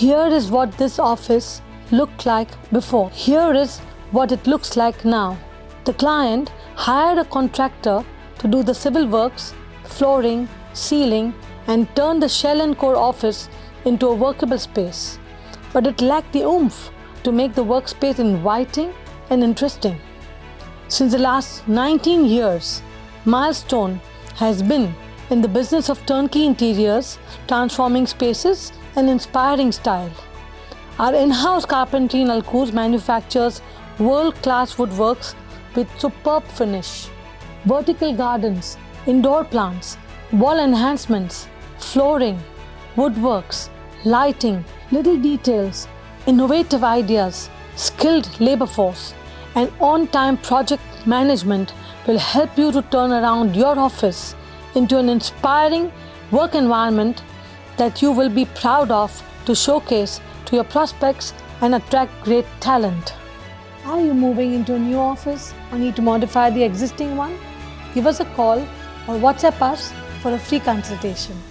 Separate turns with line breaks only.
Here is what this office looked like before. Here is what it looks like now. The client hired a contractor to do the civil works, flooring, ceiling, and turn the shell and core office into a workable space. But it lacked the oomph to make the workspace inviting and interesting. Since the last 19 years, Milestone has been in the business of turnkey interiors, transforming spaces and inspiring style. Our in-house Carpentry in Alcoos manufactures world-class woodworks with superb finish, vertical gardens, indoor plants, wall enhancements, flooring, woodworks, lighting, little details, innovative ideas, skilled labor force, and on-time project management will help you to turn around your office into an inspiring work environment that you will be proud of to showcase to your prospects and attract great talent. Are you moving into a new office or need to modify the existing one? Give us a call or WhatsApp us for a free consultation.